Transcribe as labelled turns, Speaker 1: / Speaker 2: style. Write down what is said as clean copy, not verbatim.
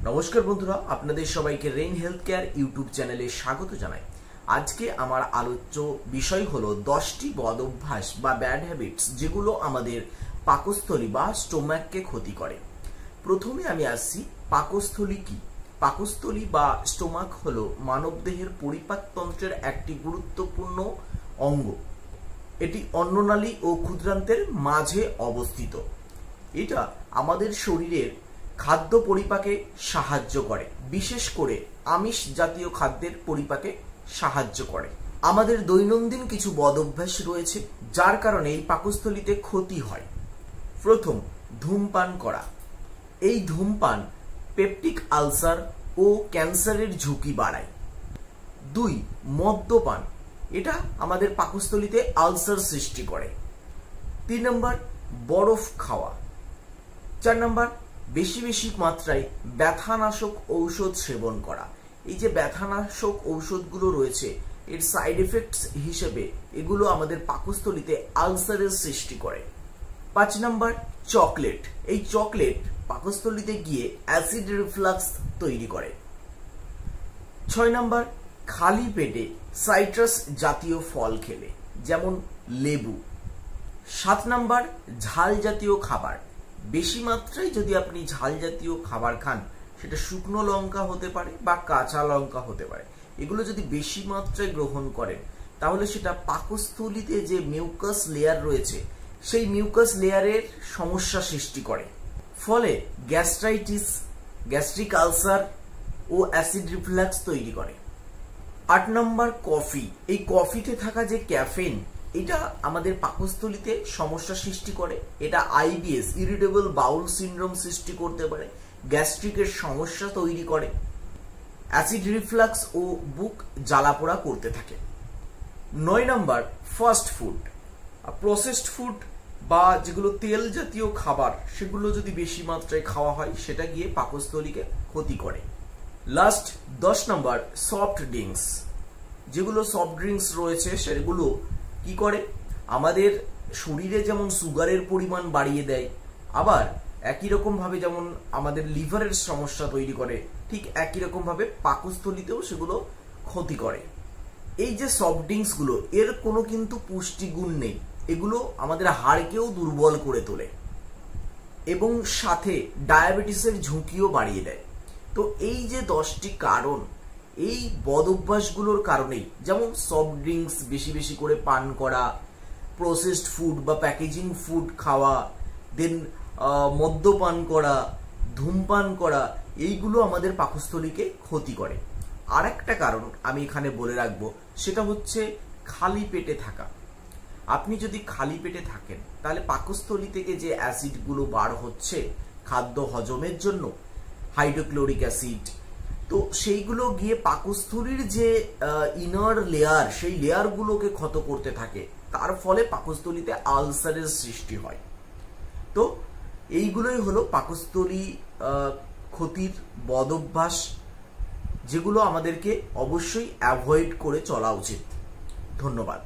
Speaker 1: নমস্কার বন্ধুরা, আপনাদের সবাইকে রেইন হেলথ কেয়ার ইউটিউব চ্যানেলে স্বাগত জানাই। আজকে আমার আলোচ্য বিষয় হলো 10টি বদ অভ্যাস বা ব্যাড হ্যাবিটস যেগুলো আমাদের পাকস্থলী বা স্টোমাককে ক্ষতি করে। প্রথমে আমি আসছি, পাকস্থলী কি? পাকস্থলী বা স্টোমাক হলো মানবদেহের পরিপাকতন্ত্রের একটি গুরুত্বপূর্ণ অঙ্গ। এটি অন্ননালী ও ক্ষুদ্রান্তের মাঝে অবস্থিত। এটা আমাদের শরীরের খাদ্য পরিপাকে সাহায্য করে, বিশেষ করে আমিষ জাতীয় খাদ্যের পরিপাকে সাহায্য করে। আমাদের দৈনন্দিন কিছু বদ অভ্যাস রয়েছে যার কারণে এই পাকস্থলীতে ক্ষতি হয়। প্রথম, ধূমপান করা। এই ধূমপান পেপটিক আলসার ও ক্যান্সারের ঝুঁকি বাড়ায়। 2, মদ্যপান। এটা আমাদের পাকস্থলীতে আলসার সৃষ্টি করে। 3 নম্বর, বরফ খাওয়া। 4 নম্বর, বেশি বেশি মাত্রায় ব্যথানাশক ঔষধ সেবন করা। এই যে ব্যথানাশক ঔষধগুলো রয়েছে, এর সাইড এফেক্টস হিসেবে এগুলো আমাদের পাকস্থলীতে আলসারের সৃষ্টি করে। 5 নম্বর, চকলেট। এই চকলেট পাকস্থলীতে গিয়ে অ্যাসিড রিফ্লাক্স তৈরি করে। 6 নম্বর, খালি পেটে সাইট্রাস জাতীয় ফল খেলে, যেমন লেবু। 7 নম্বর, ঝাল জাতীয় খাবার। বেশি মাত্রায় যদি আপনি ঝাল জাতীয় খাবার খান, সেটা শুকনো লঙ্কা হতে পারে বা কাঁচা লঙ্কা হতে পারে, এগুলো যদি বেশি মাত্রায় গ্রহণ করেন তাহলে সেটা পাকস্থলীতে যে মিউকাস লেয়ার রয়েছে সেই মিউকাস লেয়ারের সমস্যা সৃষ্টি করে, ফলে গ্যাস্ট্রাইটিস, গ্যাস্ট্রিক আলসার ও অ্যাসিড রিফ্লাক্স তৈরি করে। 8 নম্বর, কফি। এই কফিতে থাকা যে ক্যাফেইন, এটা আমাদের পাকস্থলীতে সমস্যা সৃষ্টি করে। এটা আইবিএস, ইরিটেবল বাউল সিনড্রোম সৃষ্টি করতে পারে, গ্যাস্ট্রিকের সমস্যা তৈরি করে, অ্যাসিড রিফ্লাক্স ও বুক জ্বালাপোড়া করতে থাকে। 9 নম্বর, ফাস্ট ফুড। প্রসেসড ফুড বা যেগুলো তেল জাতীয় খাবার, সেগুলো যদি বেশি মাত্রায় খাওয়া হয় সেটা গিয়ে পাকস্থলীকে ক্ষতি করে। লাস্ট 10 নম্বর, সফট ড্রিঙ্কস। যেগুলো সফট ড্রিঙ্কস রয়েছে সেগুলো কি করে, আমাদের শরীরে যেমন সুগারের পরিমাণ বাড়িয়ে দেয়, আবার একই রকম ভাবে যেমন আমাদের লিভারের সমস্যা তৈরি করে, ঠিক একই রকম ভাবে পাকস্থলীতেও সেগুলো ক্ষতি করে। এই যে সফট ড্রিঙ্কস গুলো, এর কোনো কিন্তু পুষ্টিগুণ নেই। এগুলো আমাদের হাড়কেও দুর্বল করে তোলে এবং সাথে ডায়াবেটিসের ঝুঁকিও বাড়িয়ে দেয়। তো এই যে 10টি কারণ, এই বদ অভ্যাসগুলোর কারণেই, যেমন সফট ড্রিঙ্কস বেশি বেশি করে পান করা, প্রসেসড ফুড বা প্যাকেজিং ফুড খাওয়া, দেন মদ্যপান করা, ধূমপান করা, এইগুলো আমাদের পাকস্থলীকে ক্ষতি করে। আর একটা কারণ আমি এখানে বলে রাখবো, সেটা হচ্ছে খালি পেটে থাকা। আপনি যদি খালি পেটে থাকেন তাহলে পাকস্থলী থেকে যে অ্যাসিডগুলো বার হচ্ছে খাদ্য হজমের জন্য, হাইড্রোক্লোরিক অ্যাসিড, তো সেইগুলো গিয়ে পাকস্থলীর যে ইনার লেয়ার, সেই লেয়ারগুলোকে ক্ষত করতে থাকে, তার ফলে পাকস্থলীতে আলসারের সৃষ্টি হয়। তো এইগুলোই হলো পাকস্থলী ক্ষতির বদ অভ্যাস, যেগুলো আমাদেরকে অবশ্যই অ্যাভয়েড করে চলা উচিত। ধন্যবাদ।